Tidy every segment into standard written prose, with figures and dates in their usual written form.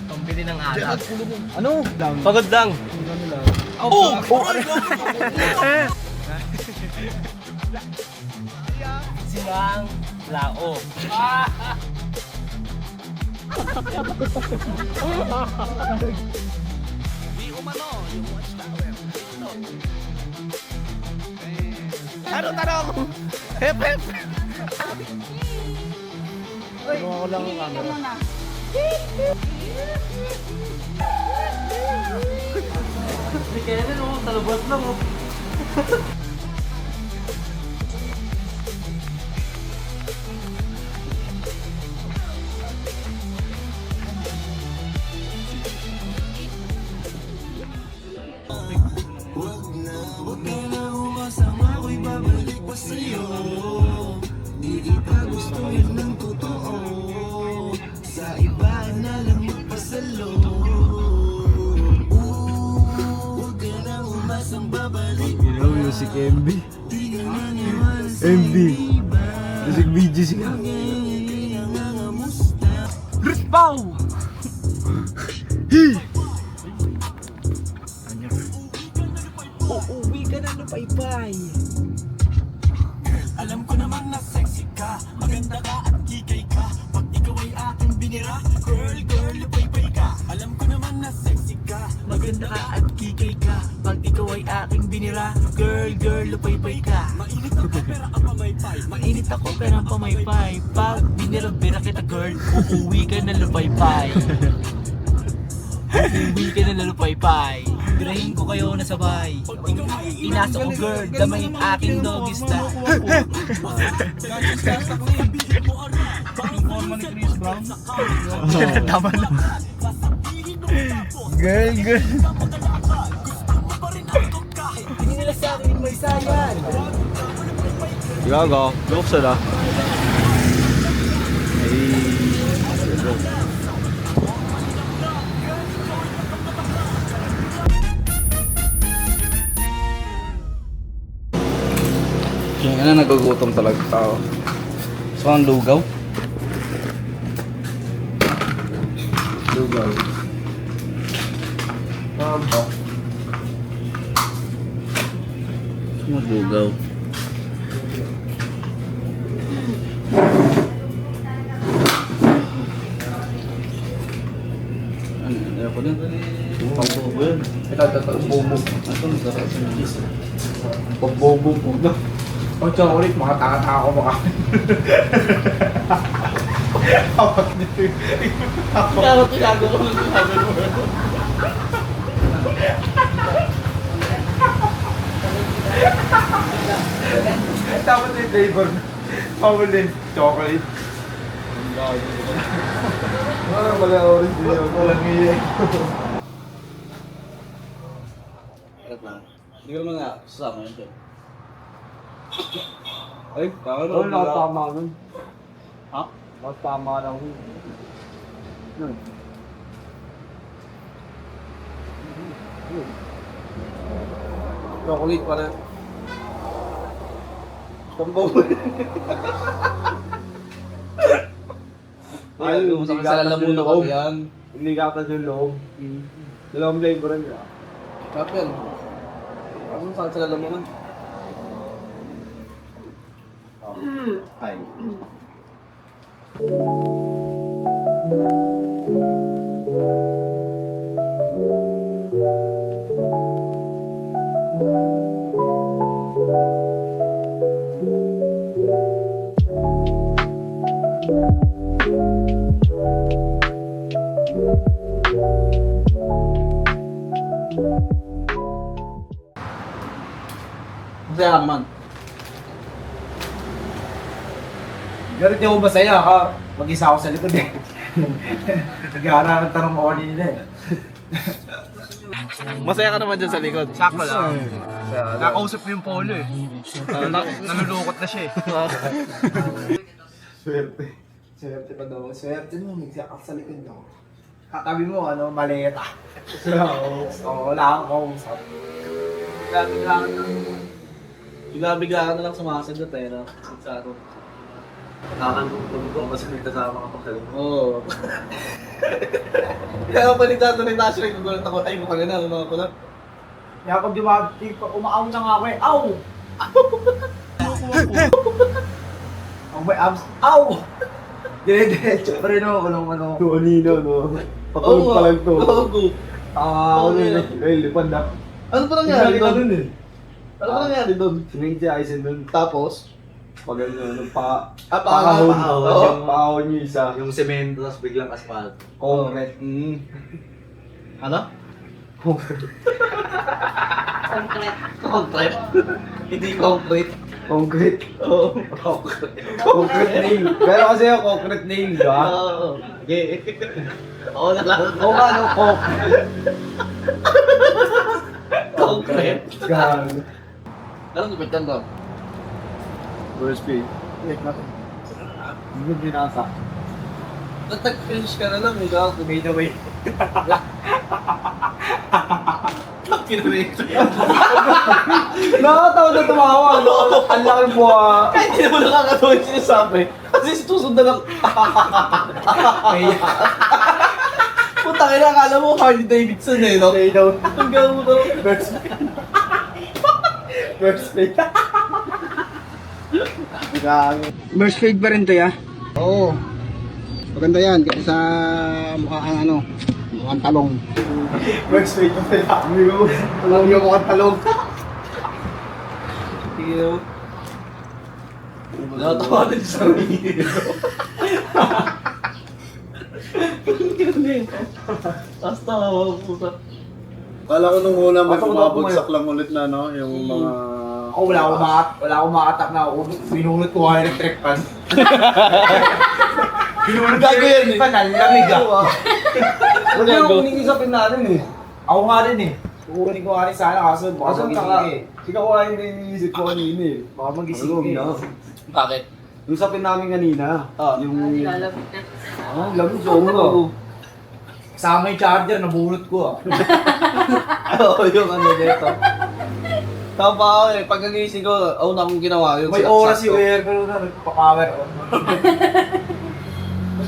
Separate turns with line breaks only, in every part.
Pambili ng alak.
Ano?
Pagod lang.
Oh!
Silang lao. Ano tanong? Hep hep.
Tulungan ko lang ang camera.
Si Kenen oh, talabas lang oh.
Huwag ka na umasama, ako'y babalik pa sa'yo. Di kita gusto yun ng totoo. Sa iba na lang magpasalo. Huwag ka na umasang babalik.
You know, music MB.
Di ka naniwala sa
MB.
iba.
Music BG siya.
Rispaw!
Uuwi ka na lupay-pay. Alam ko naman na sexy ka, maganda ka at kikay ka. Pag ikaw ay aking binira, girl, girl, lupay-pay ka. Alam ko naman na sexy ka, maganda ka at kikay ka. Pag ikaw ay aking binira, girl, girl, lupay-pay ka. Mainit ako pero ang pamaypay. Mainit ako pero ang pamaypay. Pag binira-bira kita, girl, uuwi ka na lupay-pay. Uuwi ka na lupay-pay. Birahin ko kayo na sabay. Inasa ko girl, damay ang aking doggy style.
Tama na. Girl, girl.
Hindi nila sa akin may sayan.
Gago. Buksan na. Kaya na nagugutom talaga tao. So ang lugaw? Lugaw. Ano? Ang lugaw. Ano ko din? Pagbobo yun. Ito, bobo. Ito, masarap sa cheese. Pagbobo po na. O chocolate, makataka ako baka. Hawak nito yun. Kaya tinago ko ng sinabi mo. Tapos yung flavor. Pawalin. Chocolate. Wala orange din yun. Walang iyak. Hindi ko naman nga sasama yun dyan. Ay, bakit
Oo, nakatama nun.
Ha?
Nakatama lang yun. Yun.
Chocolate pala. Kambaw. Ay,
hindi
sa lalamunan
gatas
ko
yung
yan.
Hindi gatas yung loob. Dalawang flavor niya.
Kapel. Ano sa lalamunan? Ay. Masaya ka naman.
Ganun yung masaya ka. Mag-isa ako sa likod eh. Nag-aaral ng tanong ko kanina eh.
Masaya ka naman dyan sa likod.
Sakto lang. Nakausap ko yung polo eh. Nalulukot na siya eh.
Swerte. Swerte pa daw. Swerte mo, magsiyak ka sa likod no. Katabi mo, ano, maleta. So, wala kang kausap.
Bigla-bigla ka na lang sumasagot eh, no? Sa ano.
Nakakalungkot ko kasi may kasama ka pa kayo.
Oo. Kaya ako panigtado ni Tasha, nagulat ako, ay mukha na, mga ko na.
Kaya pag dumati, umaaw na nga ako eh. Aw! Ang may abs. Aw! Dire-diretso pa rin ako nung ano.
Tuanino, no? Patulog pa lang to.
Oo.
Ako nun eh. Eh, lipad na.
Ano pa nangyari doon?
eh.
Ano pa nangyari doon?
Sinigit si Aizen dun.
Tapos?
Pag ano,
Pakahon.
Pakahon yung isa.
Yung semento, tapos biglang asphalt.
Concrete.
Ano?
Concrete.
Concrete. Hindi concrete.
Concrete.
Oo.
Concrete nail. Pero kasi yung concrete nail, di ba?
Oo. Okay. Oo na lang.
Oo nga, no?
Concrete.
Gago.
Anong gupitan doon?
First pay.
Wait natin. Hindi mo binasa.
Nag-finish ka na lang, ikaw.
Made away.
Pinarito.
Nakakatawa na tumawa, no? Ang laki buha.
Kahit hindi mo nakakatawa yung sinasabi. Kasi susunod na lang. Puta ka na, akala mo Harley Davidson eh, no?
Stay down.
Ang gawin mo daw.
First pay. Gago.
Burst fade pa rin to ya?
Oo.
Maganda yan kasi sa mukhang ano, mukhang talong.
First pay pa pala. Alam niyo mukhang talong.
Tingin mo. Nakatawa din sa sarili. Basta ako, puta.
Kala ko nung una may
Ako,
bumabagsak lang ulit na no, yung mga...
Ako wala akong makatak na ako. Binunot ko nga electric fan. Binunot ko
Gago yan
electric fan, ang lamig ah.
Ano yung iniisapin natin eh?
Ako nga rin eh. Kukunin ko nga rin sana kaso baka
Kaso
magising
taka,
eh.
ikaw nga yung iniisip ko kanina eh.
Baka magising
Alam
eh.
na.
Bakit?
Yung sapin namin kanina, yung...
Nilalabot na.
Ah, lamig sa ulo.
Kasama yung charger, nabunot ko ah.
Oo, yung ano dito. Tama pa ako eh, pag nagising ko, una akong ginawa yun.
May oras yung air pero na nagpa-power on.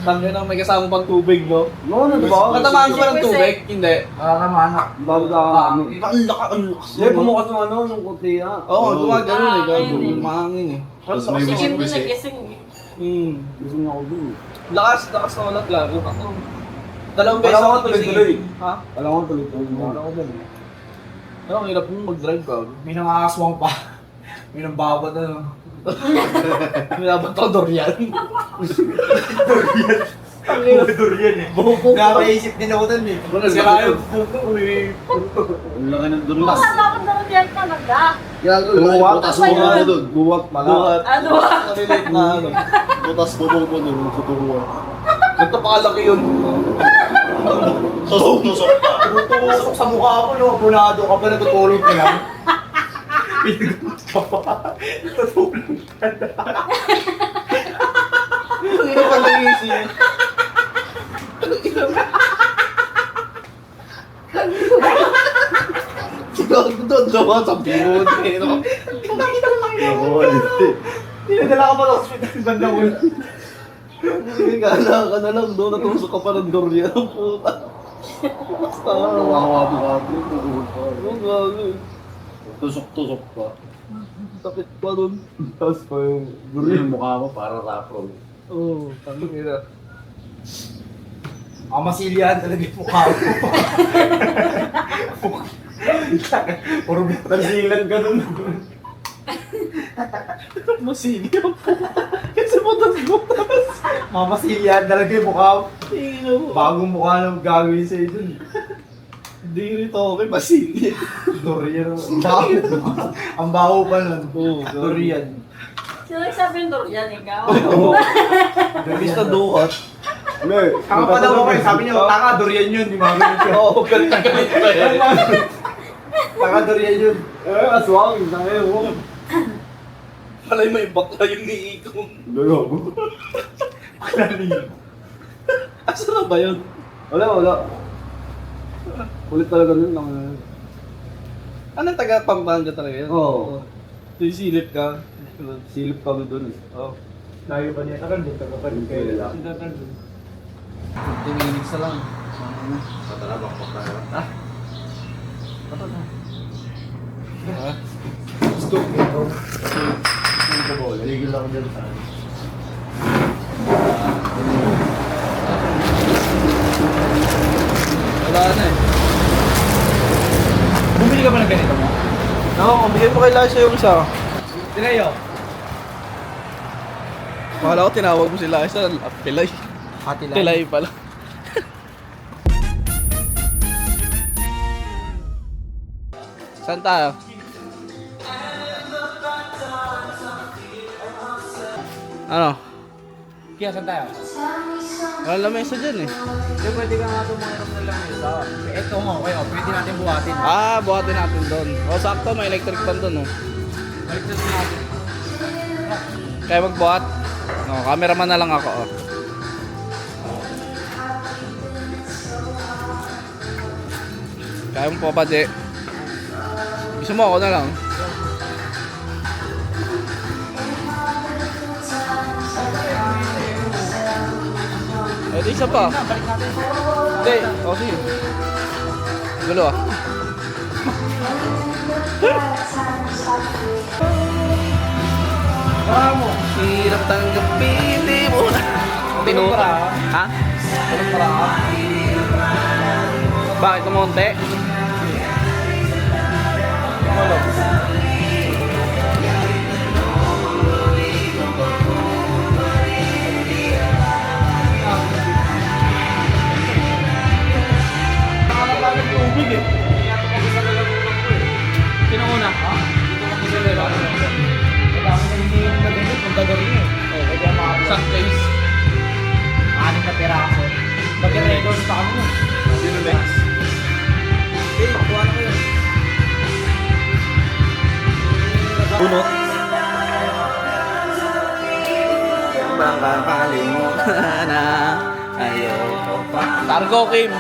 Tangin na may kasama pang tubig, no?
No, ano diba?
Natamaan ko ba ng tubig? Hindi.
Nakakamanak.
Bago ka ano.
Ang lakas.
Hindi, bumukas yung ano, yung kutina.
Oo, gumagano eh, gago.
ayun eh.
Mahangin eh.
Tapos may
Sige, hindi
musik-musik.
nagising.
Gusto niya ako dun.
Lakas na ulat lang. Dalawang beses
Wala
ako
ko tuloy-tuloy.
Ha?
Alam ko tuloy-tuloy.
Wala ko dun.
Ano, ang hirap mo mag-drive ka.
May nangangaswang pa. May nambabad ano.
Minabat ako Dorian.
Durian eh. Napaisip din ako dun eh. Sira yung puto eh.
Ang laki ng dulas.
Baka dapat naman yan ka nagda.
Buwat.
Butas mo nga doon.
Buwat pala.
Ano?
Nalilit na ano.
Butas bubong ko doon. Tuturuan.
Ganito pa kalaki yun.
Tusok-tusok pa.
Tutusok sa mukha ko no. Punado ka pa natutulog ka lang. Natutulog ka na.
Ang hirap pa nagising. Siguro doon daw sa bimod.
Dinadala ka pa sa hospital banda mo.
Sige, kala ka na lang doon. Natusok ka pa ng Dorian. Puta. Basta.
Nakakabukati.
Ang gago.
Tusok-tusok pa.
Sakit pa doon.
Tapos pa yung
Yung mukha mo para rapro.
Oo, tangin na.
Masilihan talaga yung mukha ko. Puro
tansilan ka dun.
Masilyo po. Kasi butas-butas.
Masilihan talaga yung mukha ko.
Tingnan mo.
Bagong mukha na gagawin sa'yo dun.
Hindi rito ako kay Masilyo.
Durian. Ang baho. Ang baho pa nun.
Oo,
Durian.
Sino nagsabi ng Dorian? Ikaw?
Imbis na duhat.
Hindi.
Tanga pa daw ako eh. Sabi niya, tanga, durian yun. Di mga ganun siya.
Oo, galit na galit pa eh.
Tanga, durian yun.
Aswang. Tayo.
Palay may bakla yung niikong.
Lolo.
Asa na ba yun?
Wala. Kulit talaga nun lang.
Anong taga Pampanga talaga yun?
Oo.
Silip ka. Silip kami doon. Oo.
Layo pa niya. Tagal doon, tagal pa rin kayo. Tagal doon.
Timinig sa lang.
Patara, bakpak na.
Stop ito.
Ligil ako dyan sa
Wala na eh.
Bumili ka ba ng ganito mo?
No, bigay mo kay Lasa yung isa.
Tinayo.
Akala ko tinawag mo si Lasa. Pilay. Pilay pala. Saan tayo? Ano?
Kaya saan tayo?
Wala lamesa dyan eh.
Hindi, pwede ka nga tumangarap na lang isa. Ito nga, okay, pwede natin buhatin.
Ah, buhatin natin doon. O, sakto, may electric pan doon, oh.
Balik na natin.
Kaya magbuhat? No, cameraman na lang ako, oh. Kaya mo pa ba, di? Gusto mo ako na lang. Ito isa pa. Hindi, o sige. Gulo ah.
Bravo!
Hirap tanggapin, di mo na. Tinuta. Ha? Bakit kumonte? Sino una? Sa place.
6 na peraso. Mag-record pa kami.
Sino ba? Eh, kuha na kayo. Bunot. Baka kalimutan na ayaw pa. Targo, Kim.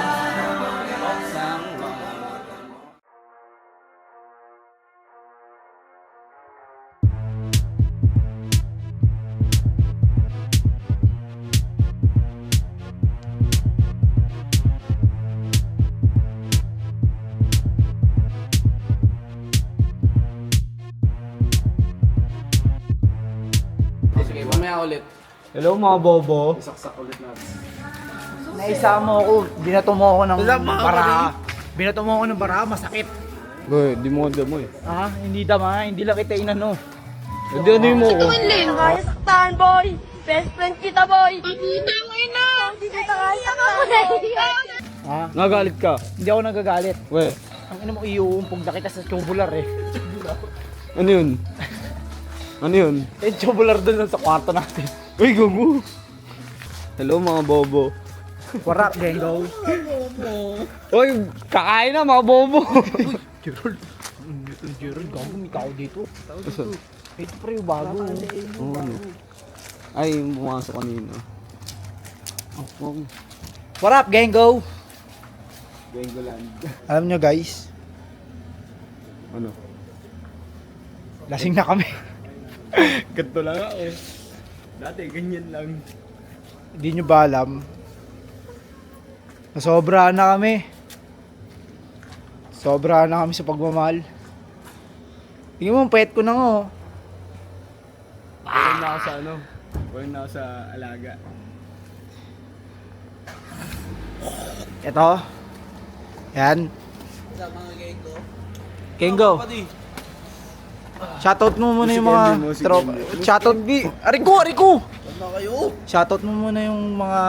Sige, mamaya ulit.
Hello mga bobo.
saksak ulit natin.
Naisa mo ako, binato mo ako ng
Wala, mga
bara.
pare.
Binato mo ako ng bara, masakit.
Goy, di mo mo eh.
Ah, hindi dama, hindi lang kita inano.
Hindi ano yung mo ko.
Ling, kaya saktan, boy. Best friend kita, boy. Putang ina. Hindi kita kaya saktan.
Ah,
Nagalit ka.
hindi ako nagagalit.
We,
Ang ina mo iuumpog na kita sa tubular eh.
ano yun? Ano yun?
Eh, tubular doon sa kwarto natin.
Uy, gugu. Hello mga bobo.
Warap, gengo.
Uy, kakain na mga bobo.
Gerald, gago, may tao dito. Ito pre, bago.
Oo, ano? Ay, pumasok kanina. Oh,
Warap, gengo.
Bengoland.
Alam nyo guys,
ano?
lasing na kami.
Ganto lang ako. Dati, ganyan lang.
Hindi nyo ba alam? Nasobra na kami. Sobra na kami sa pagmamahal. Tingnan mo, ang payat ko na nga oh.
Pwede na ako sa ano? Pwede na ako sa alaga.
Ito. Yan. Kengo. Shoutout mo muna yung mga tropa. Shoutout Ariko! Shoutout mo muna yung mga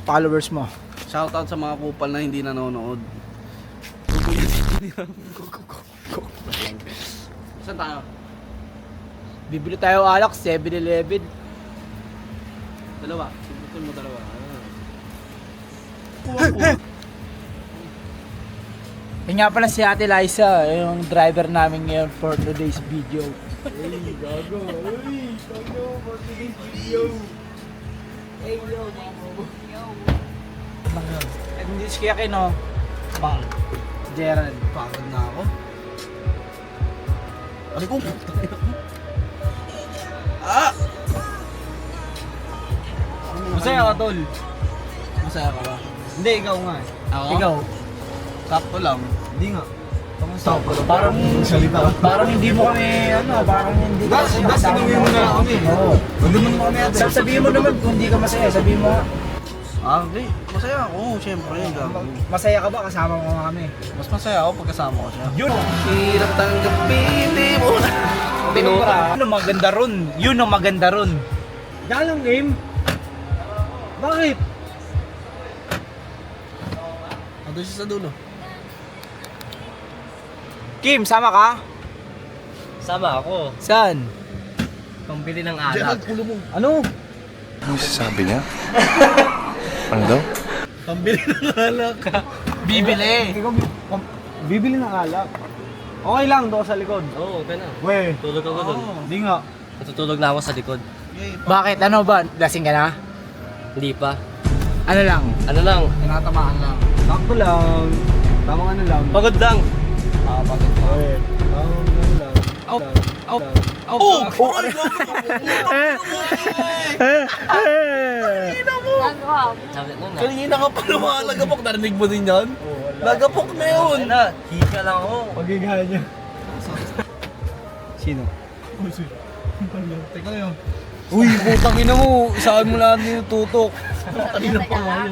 followers mo.
Shoutout sa mga kupal na hindi nanonood. Saan tayo?
Bibili tayo alak, 7-Eleven.
Dalawa. Subutin mo dalawa.
Yan nga pala si Ate Liza, yung driver namin ngayon for today's video. Hindi si Kaya Kino. Gerald.
Pagod na ako. Ano ko?
Masaya ka, tol.
Masaya ka ba?
Hindi, ikaw nga.
Ako?
Ikaw.
Sakto lang.
Hindi nga.
Sakto lang.
Parang,
salita.
parang hindi mo kami, parang hindi ka
Das, tinawin mo na kami.
Oo.
Hindi mo naman kami ate.
Sabihin mo naman kung hindi ka masaya, sabihin mo.
Hindi. Masaya ako, syempre.
Masaya ka ba kasama mo kami?
Mas masaya ako pag kasama ko siya.
Yun.
Hirap tanggapin, di mo na.
Yun ang maganda ron. Yun ang maganda ron. Dalang game. Bakit?
Ando siya sa dulo.
Kim, sama ka?
Sama ako.
Saan?
Pambili ng
Gerald,
alak.
ulo mo.
Ano?
Ano sasabi niya? Ano daw?
Pambili ng alak.
Bibili. Bibili ng alak. Okay lang, doon sa likod.
Oo, okay na.
We,
Tulog ako doon.
hindi nga.
Natutulog na ako sa likod.
Bakit? Ano ba? Lasing ka na?
Hindi pa.
Ano lang?
Ano lang,
Tinatamaan lang. Sakto lang. Tamang ano lang.
pagod lang.
Bakit ba? Tamang ano lang. Oh! Oh! Oh! Oh!
Sabi nun na.
Kanina ka pa naman nagapok. Narinig mo din yan? Nagapok na yun.
Ayun na, hika lang ako.
Pagigahan niya. Sino?
Teka na yun.
Uy, putang ina mo. Saan mo lahat yung tutok?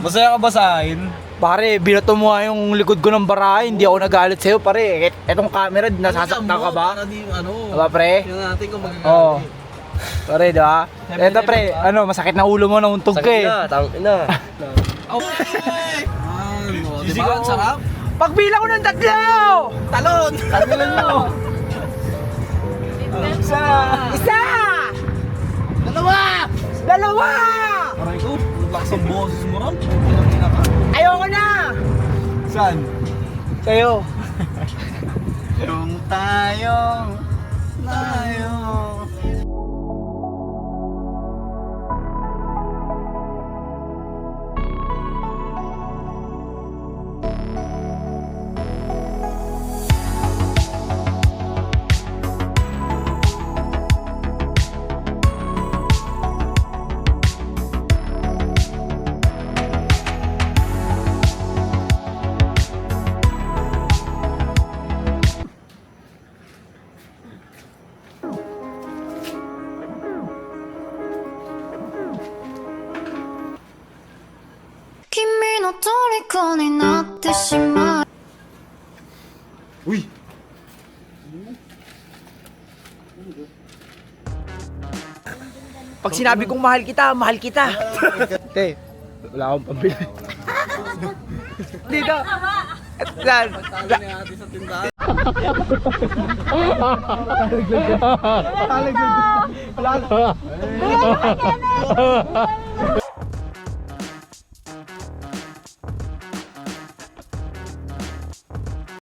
Masaya ka ba sa akin? Pare, binato mo nga yung likod ko ng barahe. Hindi ako nagalit sa'yo, pare. Etong camera, nasasaktan ka ba?
Para di ano.
Diba, pre?
Yung natin kung magagalit.
Oo. Pare, diba? Eto, pre, ano, masakit na ulo mo, nauntog ka
Sakit
eh.
na, tangin na.
Diba? Ang sarap.
Pagbilang ko ng 3!
Talon!
Tagilan mo! Isa! Isa!
Dalawa!
Dalawa!
Aray ko, lakas ang boses mo ron. Pinangina ka.
Ayoko na! Saan? Sa'yo.
Yung tayo.
Pag sinabi kong mahal kita, mahal kita. Te, wala akong pambili. Dito. Saan? Wala.